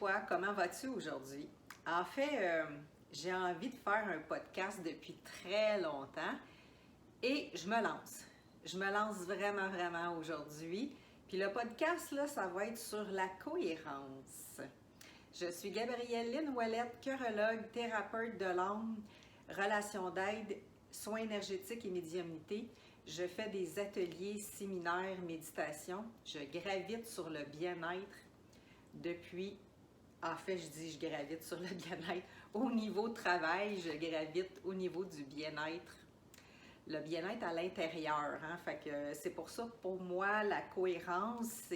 toi, comment vas-tu aujourd'hui? En fait, j'ai envie de faire un podcast depuis très longtemps et je me lance. Je me lance vraiment, vraiment aujourd'hui. Puis le podcast, là, ça va être sur la cohérence. Je suis Gabrielle Lynn Ouellette, chorologue, thérapeute de l'âme, relations d'aide, soins énergétiques et médiumnité. Je fais des ateliers, séminaires, méditation. Je gravite sur le bien-être depuis, en fait, je gravite sur le bien-être. Au niveau de travail, je gravite au niveau du bien-être. Le bien-être à l'intérieur. Hein? Fait que c'est pour ça, pour moi, la cohérence,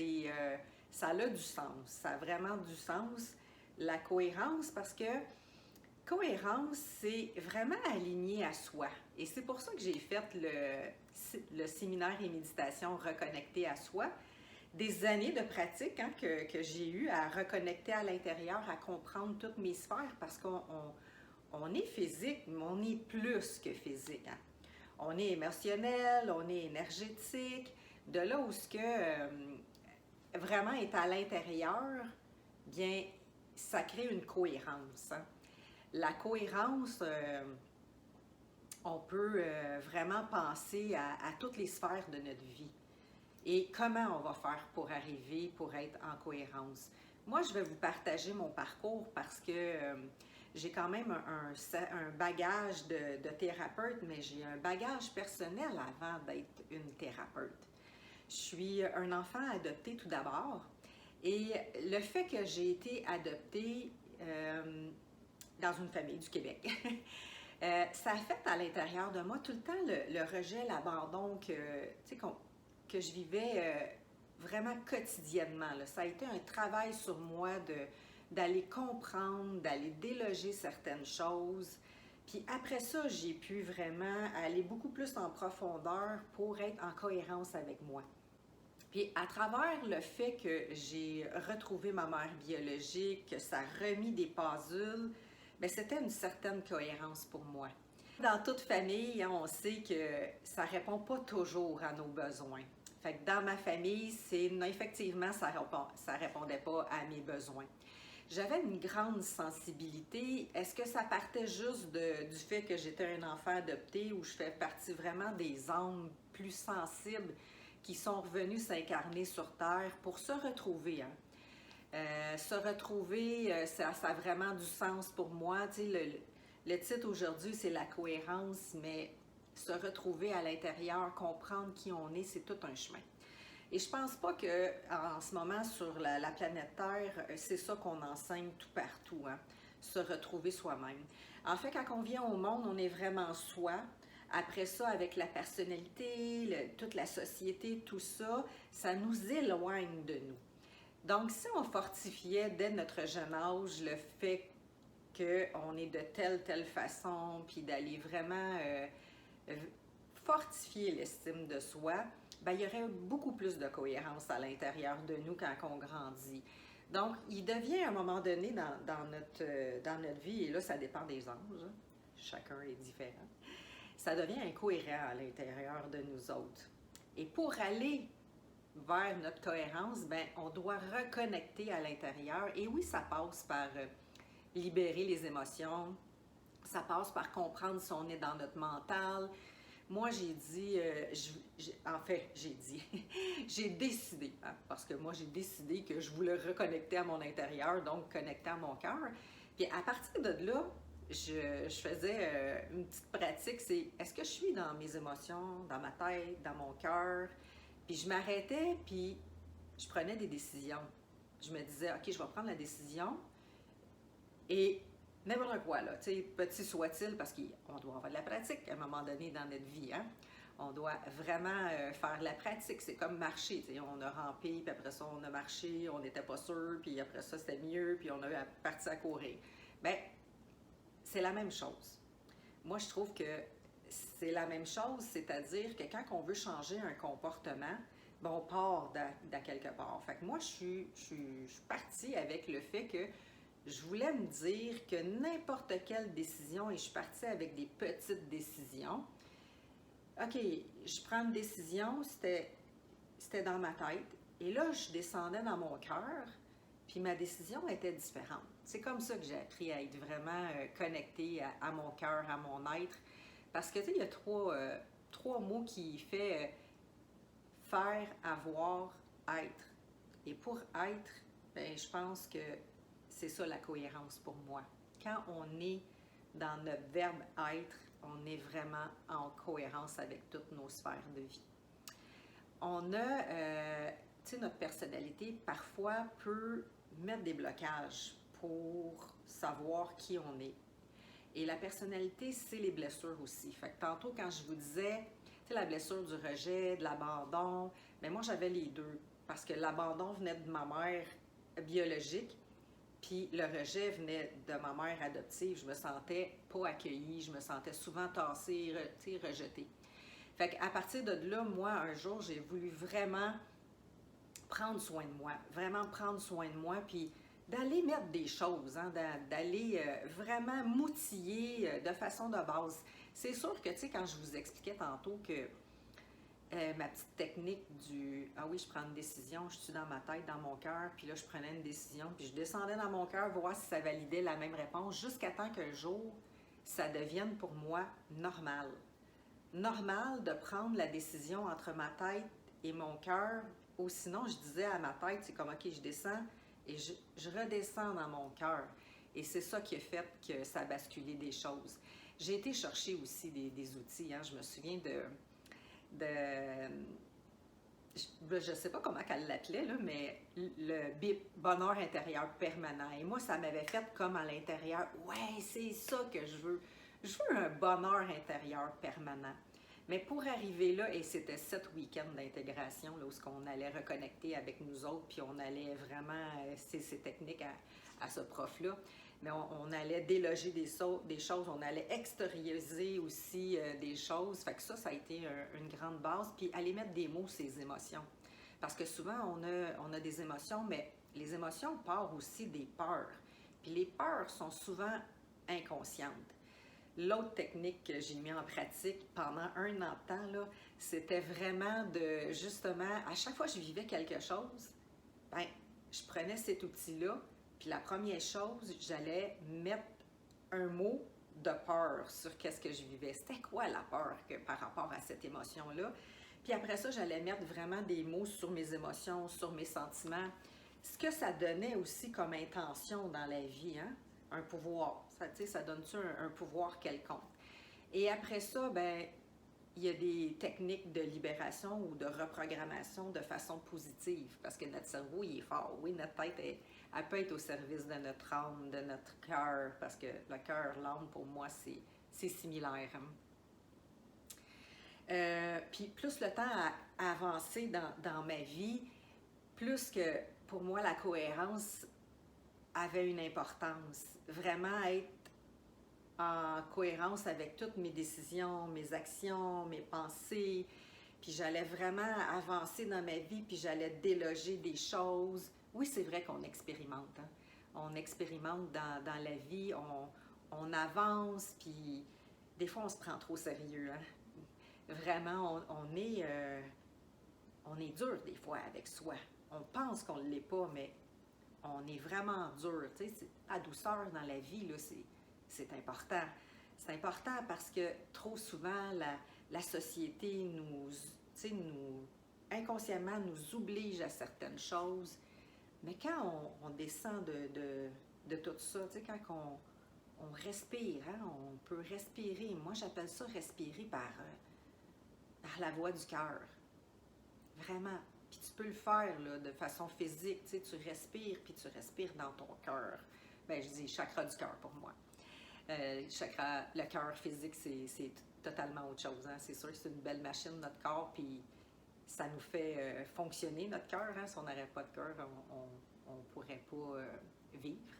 ça a du sens. Ça a vraiment du sens. La cohérence, parce que cohérence, c'est vraiment aligné à soi. Et c'est pour ça que j'ai fait le séminaire et méditation reconnecté à soi. Des années de pratique hein, que j'ai eu à reconnecter à l'intérieur, à comprendre toutes mes sphères, parce qu'on est physique, mais on est plus que physique. Hein. On est émotionnel, on est énergétique. De là où ce que vraiment est à l'intérieur, bien, ça crée une cohérence. Hein. La cohérence, on peut vraiment penser à toutes les sphères de notre vie. Et comment on va faire pour arriver, pour être en cohérence? Moi, je vais vous partager mon parcours parce que j'ai quand même un bagage de thérapeute, mais j'ai un bagage personnel avant d'être une thérapeute. Je suis un enfant adopté tout d'abord et le fait que j'ai été adoptée dans une famille du Québec, ça a fait à l'intérieur de moi tout le temps le rejet, l'abandon que je vivais vraiment quotidiennement. Là. Ça a été un travail sur moi d'aller comprendre, d'aller déloger certaines choses. Puis après ça, j'ai pu vraiment aller beaucoup plus en profondeur pour être en cohérence avec moi. Puis à travers le fait que j'ai retrouvé ma mère biologique, que ça a remis des puzzles, bien, c'était une certaine cohérence pour moi. Dans toute famille, on sait que ça ne répond pas toujours à nos besoins. Fait que dans ma famille, effectivement, ça répondait pas à mes besoins. J'avais une grande sensibilité. Est-ce que ça partait juste du fait que j'étais un enfant adopté ou je fais partie vraiment des âmes plus sensibles qui sont revenues s'incarner sur Terre pour se retrouver? Hein? Se retrouver, ça a vraiment du sens pour moi. Tu sais, le titre aujourd'hui, c'est la cohérence, mais se retrouver à l'intérieur, comprendre qui on est, c'est tout un chemin. Et je pense pas qu'en ce moment, sur la planète Terre, c'est ça qu'on enseigne tout partout, hein? Se retrouver soi-même. En fait, quand on vient au monde, on est vraiment soi. Après ça, avec la personnalité, toute la société, tout ça, ça nous éloigne de nous. Donc, si on fortifiait dès notre jeune âge le fait qu'on est de telle façon, puis d'aller vraiment fortifier l'estime de soi, bien, il y aurait beaucoup plus de cohérence à l'intérieur de nous quand on grandit. Donc, il devient à un moment donné dans notre vie, et là, ça dépend des âges, hein, chacun est différent, ça devient incohérent à l'intérieur de nous autres. Et pour aller vers notre cohérence, bien, on doit reconnecter à l'intérieur. Et oui, ça passe par libérer les émotions, ça passe par comprendre si on est dans notre mental. Moi, j'ai dit, j'ai décidé, hein, parce que moi, j'ai décidé que je voulais reconnecter à mon intérieur, donc connecter à mon cœur. Puis à partir de là, je faisais une petite pratique, c'est est-ce que je suis dans mes émotions, dans ma tête, dans mon cœur? Puis je m'arrêtais, puis je prenais des décisions. Je me disais, OK, je vais prendre la décision et n'importe quoi, là, tu sais, petit soit-il, parce qu'on doit avoir de la pratique à un moment donné dans notre vie, hein? On doit vraiment faire de la pratique. C'est comme marcher, tu sais, on a rampé, puis après ça, on a marché, on n'était pas sûr, puis après ça, c'était mieux, puis on a parti à courir. Bien, c'est la même chose. Moi, je trouve que c'est la même chose, c'est-à-dire que quand on veut changer un comportement, ben on part de quelque part. Fait que moi, je suis partie avec le fait que je voulais me dire que n'importe quelle décision, et je suis partie avec des petites décisions. OK, je prends une décision, c'était dans ma tête. Et là, je descendais dans mon cœur puis ma décision était différente. C'est comme ça que j'ai appris à être vraiment connectée à mon cœur, à mon être. Parce que, tu sais, il y a trois mots qui fait faire, avoir, être. Et pour être, ben, je pense que c'est ça la cohérence pour moi. Quand on est dans notre verbe être, on est vraiment en cohérence avec toutes nos sphères de vie. On a, tu sais, notre personnalité parfois peut mettre des blocages pour savoir qui on est. Et la personnalité, c'est les blessures aussi. Fait que tantôt, quand je vous disais, tu sais, la blessure du rejet, de l'abandon, mais moi, j'avais les deux. Parce que l'abandon venait de ma mère biologique, puis le rejet venait de ma mère adoptive. Je me sentais pas accueillie, je me sentais souvent tassée, rejetée. Fait qu'à partir de là, moi, un jour, j'ai voulu vraiment prendre soin de moi, vraiment prendre soin de moi, puis d'aller mettre des choses, hein, d'aller vraiment m'outiller de façon de base. C'est sûr que, tu sais, quand je vous expliquais tantôt que ma petite technique du « Ah oui, je prends une décision, je suis dans ma tête, dans mon cœur, puis là, je prenais une décision, puis je descendais dans mon cœur, voir si ça validait la même réponse, jusqu'à temps qu'un jour, ça devienne pour moi normal. Normal de prendre la décision entre ma tête et mon cœur, ou sinon, je disais à ma tête, c'est comme « Ok, je descends », et je redescends dans mon cœur. Et c'est ça qui a fait que ça a basculé des choses. J'ai été chercher aussi des outils. Hein. Je me souviens je ne sais pas comment elle l'appelait, là, mais le BIP, bonheur intérieur permanent. Et moi, ça m'avait fait comme à l'intérieur, ouais, c'est ça que je veux. Je veux un bonheur intérieur permanent. Mais pour arriver là, et c'était 7 week-ends d'intégration, là, où on allait reconnecter avec nous autres, puis on allait vraiment, ces techniques à ce prof-là, mais on allait déloger des choses, on allait extérioriser aussi des choses. Fait que ça a été une grande base. Puis aller mettre des mots sur les émotions. Parce que souvent, on a des émotions, mais les émotions partent aussi des peurs. Puis les peurs sont souvent inconscientes. L'autre technique que j'ai mis en pratique pendant un an de temps, là, c'était vraiment de, justement, à chaque fois que je vivais quelque chose, ben, je prenais cet outil-là, puis la première chose, j'allais mettre un mot de peur sur qu'est-ce que je vivais. C'était quoi la peur par rapport à cette émotion-là? Puis après ça, j'allais mettre vraiment des mots sur mes émotions, sur mes sentiments. Ce que ça donnait aussi comme intention dans la vie, hein? Un pouvoir. Ça donne-tu un pouvoir quelconque? Et après ça, ben, il y a des techniques de libération ou de reprogrammation de façon positive, parce que notre cerveau, il est fort. Oui, notre tête, elle peut être au service de notre âme, de notre cœur, parce que le cœur, l'âme, pour moi, c'est similaire. Puis plus le temps a avancé dans ma vie, plus que pour moi, la cohérence avait une importance. Vraiment être en cohérence avec toutes mes décisions, mes actions, mes pensées. Puis j'allais vraiment avancer dans ma vie, puis j'allais déloger des choses. Oui, c'est vrai qu'on expérimente. Hein? On expérimente dans la vie, on avance, puis des fois, on se prend trop sérieux. Hein? Vraiment, on est dur des fois avec soi. On pense qu'on ne l'est pas, mais on est vraiment dur. Tu sais, la douceur dans la vie, là, c'est important. C'est important parce que trop souvent, la société inconsciemment nous oblige à certaines choses. Mais quand on descend de tout ça, tu sais, quand on respire, hein, on peut respirer. Moi, j'appelle ça respirer par la voix du cœur. Vraiment. Puis tu peux le faire là, de façon physique. Tu sais, tu respires, puis tu respires dans ton cœur. Bien, je dis chakra du cœur pour moi. Le cœur physique, c'est totalement autre chose. Hein? C'est sûr que c'est une belle machine, notre corps, puis ça nous fait fonctionner, notre cœur. Hein? Si on n'aurait pas de cœur, on ne pourrait pas vivre.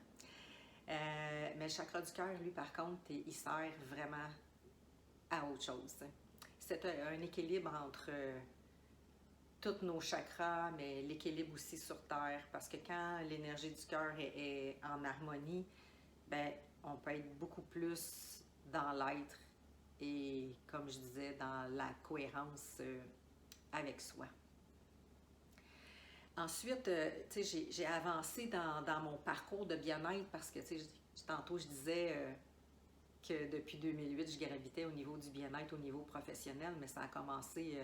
Mais le chakra du cœur, lui, par contre, il sert vraiment à autre chose. Hein? C'est un équilibre entre tous nos chakras, mais l'équilibre aussi sur Terre, parce que quand l'énergie du cœur est en harmonie, ben on peut être beaucoup plus dans l'être et, comme je disais, dans la cohérence avec soi. Ensuite, tu sais, j'ai avancé dans mon parcours de bien-être parce que, tu sais, tantôt, je disais que depuis 2008, je gravitais au niveau du bien-être, au niveau professionnel, mais ça a commencé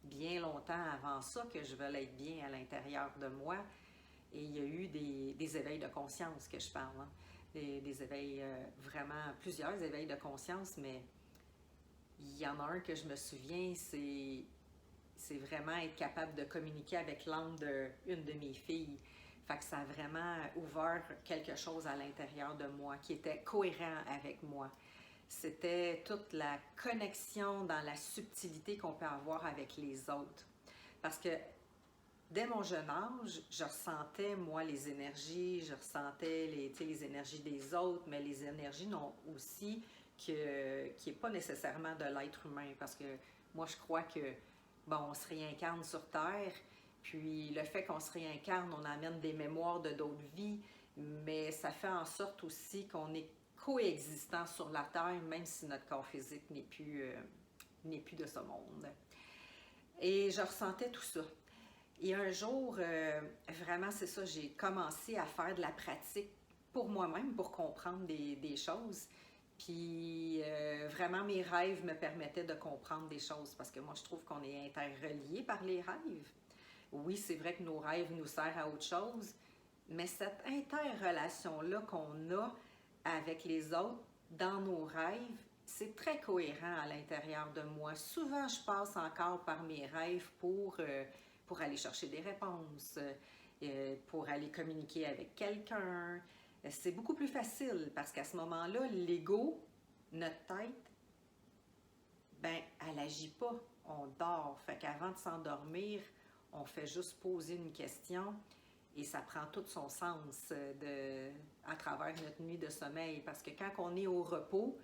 bien longtemps avant ça que je veux être bien à l'intérieur de moi. Et il y a eu des éveils de conscience que je parle, hein. Des éveils, vraiment, plusieurs éveils de conscience, mais il y en a un que je me souviens, c'est vraiment être capable de communiquer avec l'âme d'une de mes filles. Fait que ça a vraiment ouvert quelque chose à l'intérieur de moi qui était cohérent avec moi. C'était toute la connexion dans la subtilité qu'on peut avoir avec les autres. Parce que dès mon jeune âge, je ressentais, moi, les énergies, je ressentais les énergies des autres, mais les énergies non aussi qui n'est pas nécessairement de l'être humain. Parce que moi, je crois que, bon, on se réincarne sur Terre, puis le fait qu'on se réincarne, on amène des mémoires de d'autres vies, mais ça fait en sorte aussi qu'on est coexistant sur la Terre, même si notre corps physique n'est plus de ce monde. Et je ressentais tout ça. Et un jour, vraiment, c'est ça, j'ai commencé à faire de la pratique pour moi-même, pour comprendre des choses. Puis vraiment, mes rêves me permettaient de comprendre des choses parce que moi, je trouve qu'on est interreliés par les rêves. Oui, c'est vrai que nos rêves nous servent à autre chose, mais cette interrelation-là qu'on a avec les autres dans nos rêves, c'est très cohérent à l'intérieur de moi. Souvent, je passe encore par mes rêves pour aller chercher des réponses, pour aller communiquer avec quelqu'un. C'est beaucoup plus facile parce qu'à ce moment-là, l'ego, notre tête, ben, elle n'agit pas. On dort. Fait qu'avant de s'endormir, on fait juste poser une question et ça prend tout son sens à travers notre nuit de sommeil. Parce que quand on est au repos,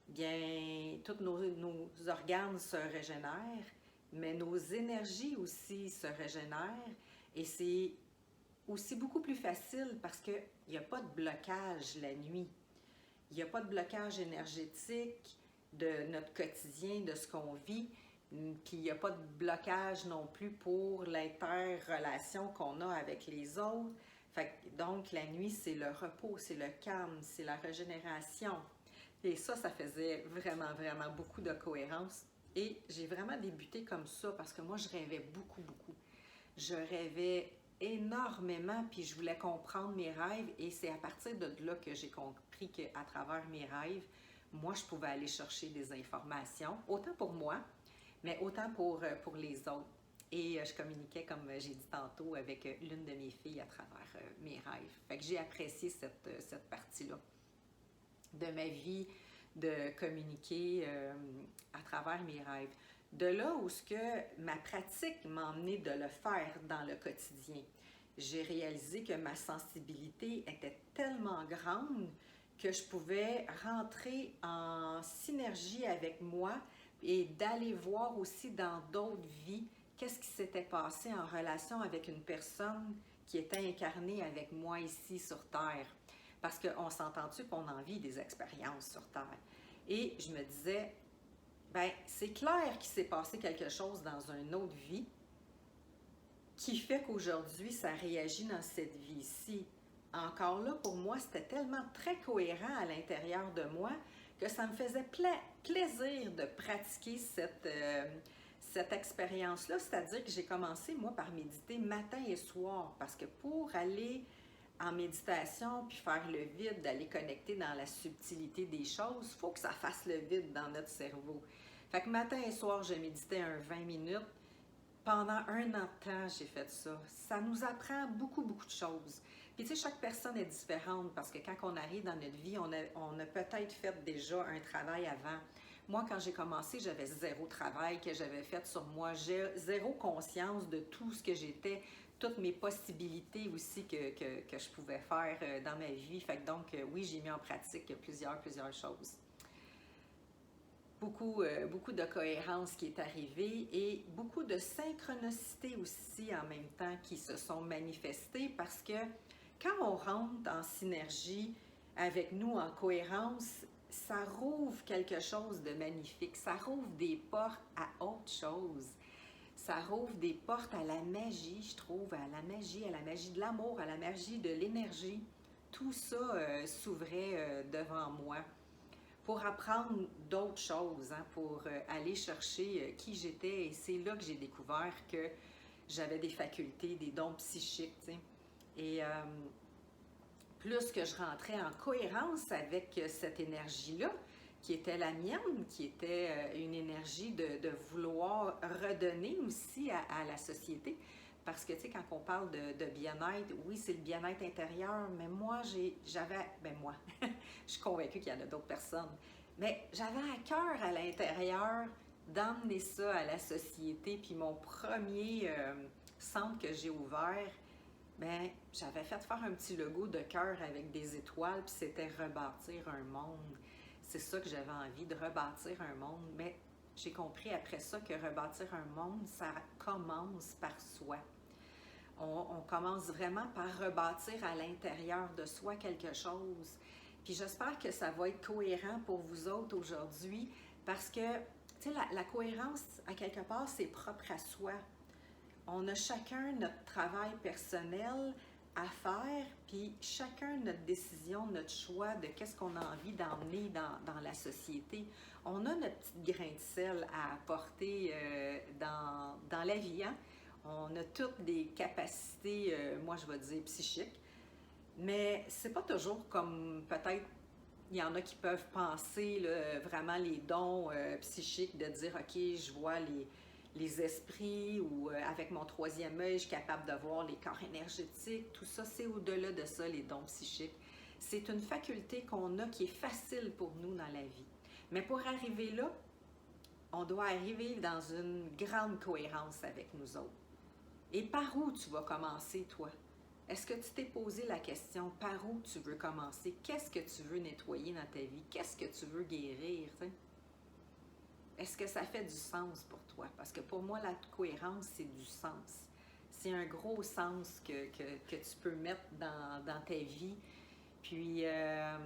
bien, tous nos organes se régénèrent, mais nos énergies aussi se régénèrent et c'est aussi beaucoup plus facile parce qu'il n'y a pas de blocage la nuit. Il n'y a pas de blocage énergétique de notre quotidien, de ce qu'on vit, puis il n'y a pas de blocage non plus pour l'interrelation qu'on a avec les autres. Donc, la nuit, c'est le repos, c'est le calme, c'est la régénération. Et ça faisait vraiment, vraiment beaucoup de cohérence. Et j'ai vraiment débuté comme ça parce que moi, je rêvais beaucoup, beaucoup. Je rêvais énormément, puis je voulais comprendre mes rêves. Et c'est à partir de là que j'ai compris qu'à travers mes rêves, moi, je pouvais aller chercher des informations, autant pour moi, mais autant pour les autres. Et je communiquais, comme j'ai dit tantôt, avec l'une de mes filles à travers mes rêves. Fait que j'ai apprécié cette partie-là de ma vie, de communiquer à travers mes rêves. De là où ce que ma pratique m'a emmené de le faire dans le quotidien. J'ai réalisé que ma sensibilité était tellement grande que je pouvais rentrer en synergie avec moi et d'aller voir aussi dans d'autres vies qu'est-ce qui s'était passé en relation avec une personne qui était incarnée avec moi ici sur Terre. Parce qu'on s'entend-tu qu'on en vit des expériences sur Terre. Et je me disais, ben c'est clair qu'il s'est passé quelque chose dans une autre vie qui fait qu'aujourd'hui, ça réagit dans cette vie-ci. Encore là, pour moi, c'était tellement très cohérent à l'intérieur de moi que ça me faisait plaisir de pratiquer cette expérience-là. C'est-à-dire que j'ai commencé, moi, par méditer matin et soir, parce que pour aller en méditation, puis faire le vide, d'aller connecter dans la subtilité des choses, il faut que ça fasse le vide dans notre cerveau. Fait que matin et soir, je méditais 20 minutes. Pendant 1 an de temps, j'ai fait ça. Ça nous apprend beaucoup, beaucoup de choses. Puis tu sais, chaque personne est différente parce que quand on arrive dans notre vie, on a peut-être fait déjà un travail avant. Moi, quand j'ai commencé, j'avais zéro travail que j'avais fait sur moi. J'ai zéro conscience de tout ce que j'étais, toutes mes possibilités aussi que je pouvais faire dans ma vie. Fait que donc, oui, j'ai mis en pratique plusieurs choses. Beaucoup de cohérence qui est arrivée et beaucoup de synchronicité aussi en même temps qui se sont manifestées parce que quand on rentre en synergie avec nous, en cohérence, ça rouvre quelque chose de magnifique, ça rouvre des portes à autre chose. ça rouvre des portes à la magie, je trouve, à la magie de l'amour, à la magie de l'énergie. Tout ça s'ouvrait devant moi pour apprendre d'autres choses, hein, pour aller chercher qui j'étais. Et c'est là que j'ai découvert que j'avais des facultés, des dons psychiques, tu sais. Et plus que je rentrais en cohérence avec cette énergie-là, qui était la mienne, qui était une énergie de vouloir redonner aussi à la société. Parce que, tu sais, quand on parle de bien-être, oui, c'est le bien-être intérieur, mais moi, moi, je suis convaincue qu'il y en a d'autres personnes, mais j'avais à cœur à l'intérieur d'emmener ça à la société. Puis mon premier centre que j'ai ouvert, ben, j'avais fait faire un petit logo de cœur avec des étoiles, puis c'était rebâtir un monde. C'est ça que j'avais envie, de rebâtir un monde. Mais j'ai compris après ça que rebâtir un monde, ça commence par soi. On commence vraiment par rebâtir à l'intérieur de soi quelque chose. Puis j'espère que ça va être cohérent pour vous autres aujourd'hui, parce que, tu sais, la cohérence, à quelque part, c'est propre à soi. On a chacun notre travail personnel à faire, puis chacun notre décision, notre choix de qu'est-ce qu'on a envie d'emmener dans la société. On a notre petite grain de sel à apporter dans la vie, hein? On a toutes des capacités, moi je vais dire psychiques, mais c'est pas toujours comme peut-être il y en a qui peuvent penser là, vraiment les dons psychiques, de dire ok, je vois les esprits, ou avec mon troisième œil, je suis capable de voir les corps énergétiques. Tout ça, c'est au-delà de ça, les dons psychiques. C'est une faculté qu'on a qui est facile pour nous dans la vie. Mais pour arriver là, on doit arriver dans une grande cohérence avec nous autres. Et par où tu vas commencer, toi? Est-ce que tu t'es posé la question, par où tu veux commencer? Qu'est-ce que tu veux nettoyer dans ta vie? Qu'est-ce que tu veux guérir? T'sais? Est-ce que ça fait du sens pour toi? Parce que pour moi, la cohérence, c'est du sens. C'est un gros sens que tu peux mettre dans ta vie. Puis, à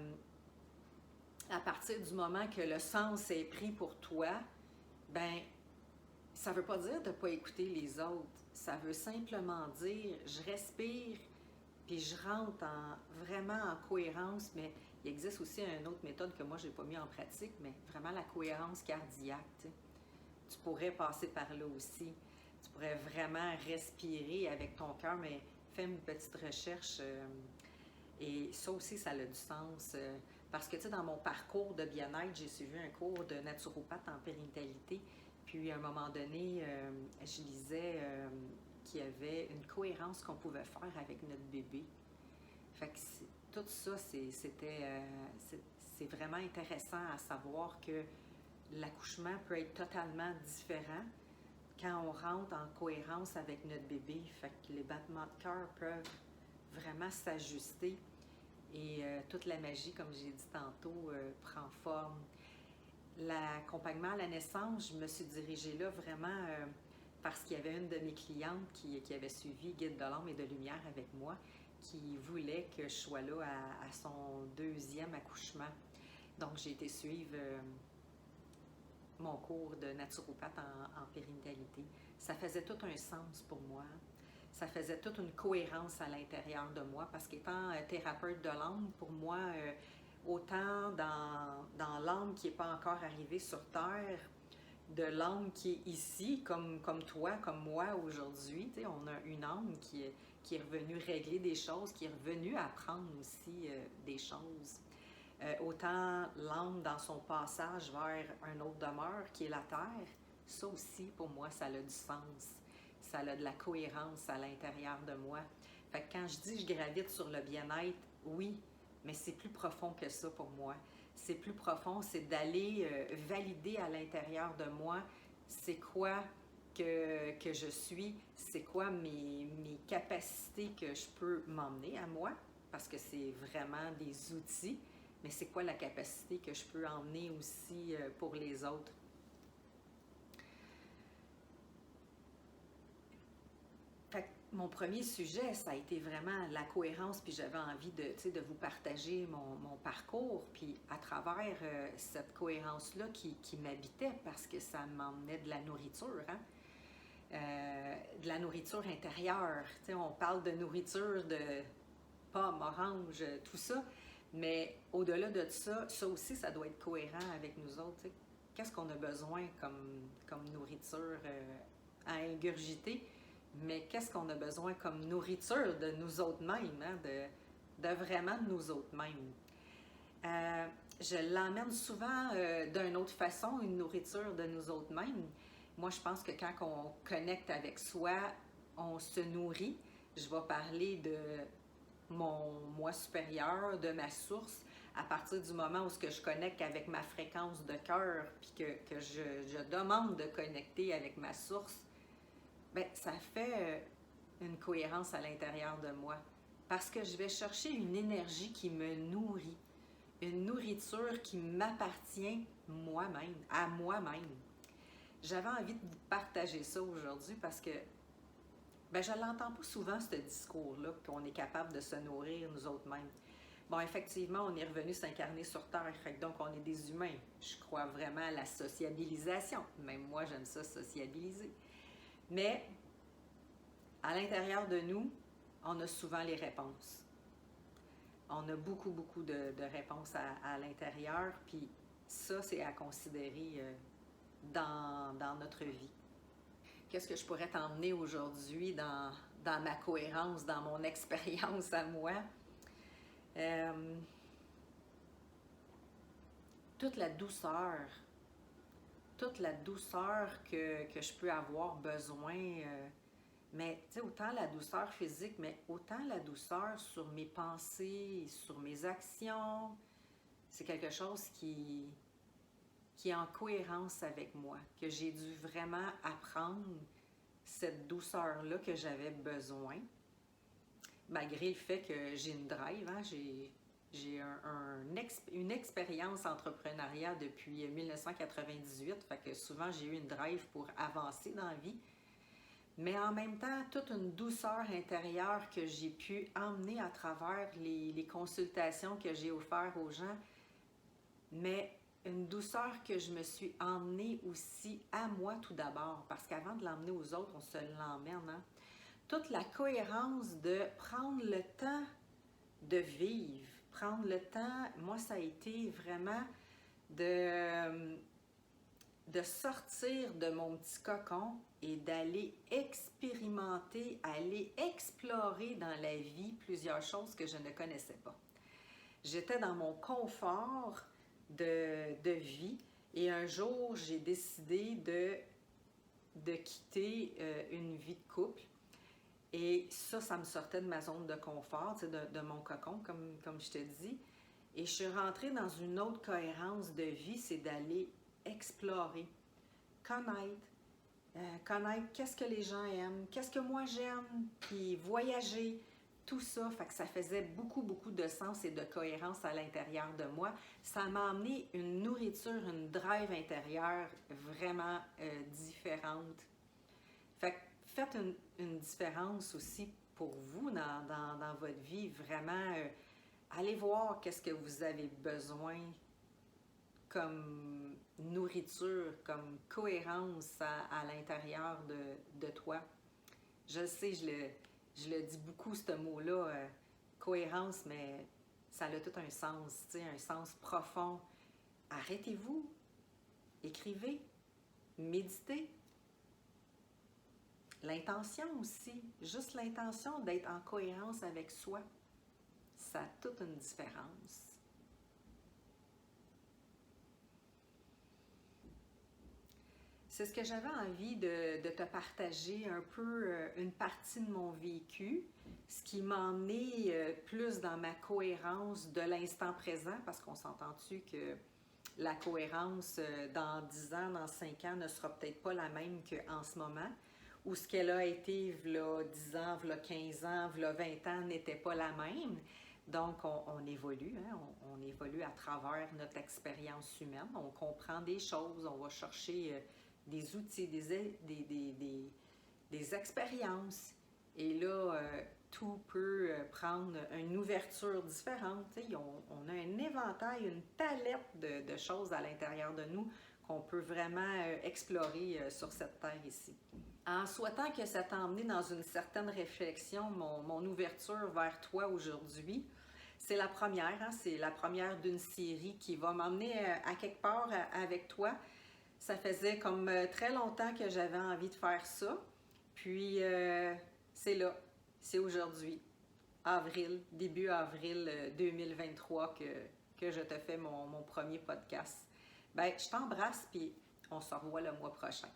partir du moment que le sens est pris pour toi, ben, ça ne veut pas dire de ne pas écouter les autres. Ça veut simplement dire, je respire, puis je rentre vraiment en cohérence, mais il existe aussi une autre méthode que moi, je n'ai pas mis en pratique, mais vraiment la cohérence cardiaque. T'sais. Tu pourrais passer par là aussi. Tu pourrais vraiment respirer avec ton cœur, mais fais une petite recherche. Et ça aussi, ça a du sens. Parce que, tu sais, dans mon parcours de bien-être, j'ai suivi un cours de naturopathe en périnatalité. Puis, à un moment donné, je lisais qu'il y avait une cohérence qu'on pouvait faire avec notre bébé. Fait que tout ça, c'est vraiment intéressant à savoir que l'accouchement peut être totalement différent quand on rentre en cohérence avec notre bébé. Fait que les battements de cœur peuvent vraiment s'ajuster et toute la magie, comme j'ai dit tantôt, prend forme. L'accompagnement à la naissance, je me suis dirigée là vraiment parce qu'il y avait une de mes clientes qui avait suivi Guide de l'âme et de lumière avec moi, qui voulait que je sois là à son deuxième accouchement. Donc, j'ai été suivre mon cours de naturopathe en périnatalité. Ça faisait tout un sens pour moi. Ça faisait toute une cohérence à l'intérieur de moi, parce qu'étant thérapeute de l'âme, pour moi, autant dans l'âme qui n'est pas encore arrivée sur Terre, de l'âme qui est ici, comme toi, comme moi aujourd'hui. Tu sais, on a une âme qui est revenue régler des choses, qui est revenue apprendre aussi des choses. Autant l'âme dans son passage vers un autre demeure qui est la Terre, ça aussi, pour moi, ça a du sens. Ça a de la cohérence à l'intérieur de moi. Fait que quand je dis je gravite sur le bien-être, oui, mais c'est plus profond que ça pour moi. C'est plus profond, c'est d'aller valider à l'intérieur de moi c'est quoi que je suis, c'est quoi mes capacités que je peux m'emmener à moi, parce que c'est vraiment des outils, mais c'est quoi la capacité que je peux emmener aussi pour les autres. Fait que mon premier sujet, ça a été vraiment la cohérence, puis j'avais envie de vous partager mon parcours, puis à travers cette cohérence-là qui m'habitait, parce que ça m'emmenait de la nourriture, hein? de la nourriture intérieure. Tu sais, on parle de nourriture de pommes, oranges, tout ça, mais au-delà de ça, ça aussi, ça doit être cohérent avec nous autres. Tu sais. Qu'est-ce qu'on a besoin comme nourriture à ingurgiter, mais qu'est-ce qu'on a besoin comme nourriture de nous autres mêmes, hein, de vraiment de nous autres mêmes. Je l'emmène souvent d'une autre façon, une nourriture de nous autres mêmes. Moi, je pense que quand on connecte avec soi, on se nourrit. Je vais parler de mon moi supérieur, de ma source, à partir du moment où je connecte avec ma fréquence de cœur, puis que je demande de connecter avec ma source, bien, ça fait une cohérence à l'intérieur de moi. Parce que je vais chercher une énergie qui me nourrit, une nourriture qui m'appartient moi-même, à moi-même. J'avais envie de vous partager ça aujourd'hui parce que ben, je ne l'entends pas souvent, ce discours-là, qu'on est capable de se nourrir nous autres mêmes. Bon, effectivement, on est revenu s'incarner sur Terre, donc on est des humains. Je crois vraiment à la sociabilisation. Même moi, j'aime ça, sociabiliser. Mais à l'intérieur de nous, on a souvent les réponses. On a beaucoup, beaucoup de réponses à l'intérieur, puis ça, c'est à considérer dans notre vie. Qu'est-ce que je pourrais t'emmener aujourd'hui dans ma cohérence, dans mon expérience à moi? Toute la douceur que je peux avoir besoin, mais tu sais, autant la douceur physique, mais autant la douceur sur mes pensées, sur mes actions, c'est quelque chose qui est en cohérence avec moi, que j'ai dû vraiment apprendre cette douceur-là que j'avais besoin, malgré le fait que j'ai une drive, hein, j'ai une expérience entrepreneuriale depuis 1998, fait que souvent j'ai eu une drive pour avancer dans la vie, mais en même temps, toute une douceur intérieure que j'ai pu emmener à travers les consultations que j'ai offertes aux gens, mais une douceur que je me suis emmenée aussi à moi tout d'abord, parce qu'avant de l'emmener aux autres, on se l'emmène. Hein? Toute la cohérence de prendre le temps de vivre, prendre le temps, moi ça a été vraiment de sortir de mon petit cocon et d'aller expérimenter, aller explorer dans la vie plusieurs choses que je ne connaissais pas. J'étais dans mon confort de vie et un jour, j'ai décidé de quitter une vie de couple. Et ça me sortait de ma zone de confort, de mon cocon, comme je te dis. Et je suis rentrée dans une autre cohérence de vie, c'est d'aller explorer, connaître qu'est-ce que les gens aiment, qu'est-ce que moi j'aime, puis voyager, tout ça. Fait que ça faisait beaucoup, beaucoup de sens et de cohérence à l'intérieur de moi. Ça m'a amené une nourriture, une drive intérieure vraiment différente. Fait que faites une différence aussi pour vous dans votre vie. Vraiment, allez voir qu'est-ce que vous avez besoin comme nourriture, comme cohérence à l'intérieur de toi. Je le sais, je le dis beaucoup, ce mot-là, cohérence, mais ça a tout un sens, un sens profond. Arrêtez-vous, écrivez, méditez. L'intention aussi, juste l'intention d'être en cohérence avec soi, ça a toute une différence. C'est ce que j'avais envie de te partager un peu une partie de mon vécu, ce qui m'a emmené plus dans ma cohérence de l'instant présent, parce qu'on s'entend-tu que la cohérence dans 10 ans, dans 5 ans ne sera peut-être pas la même qu'en ce moment, ou ce qu'elle a été v'là 10 ans, v'là 15 ans, v'là 20 ans n'était pas la même. Donc, on évolue, hein? On évolue à travers notre expérience humaine, on comprend des choses, on va chercher des outils, des expériences. Et là, tout peut prendre une ouverture différente. On a un éventail, une palette de choses à l'intérieur de nous qu'on peut vraiment explorer sur cette terre ici. En souhaitant que ça t'emmène dans une certaine réflexion, mon ouverture vers toi aujourd'hui, c'est la première, hein, c'est la première d'une série qui va m'emmener à quelque part avec toi. Ça faisait comme très longtemps que j'avais envie de faire ça, puis c'est là, c'est aujourd'hui, début avril 2023 que je te fais mon premier podcast. Ben, je t'embrasse, puis on se revoit le mois prochain.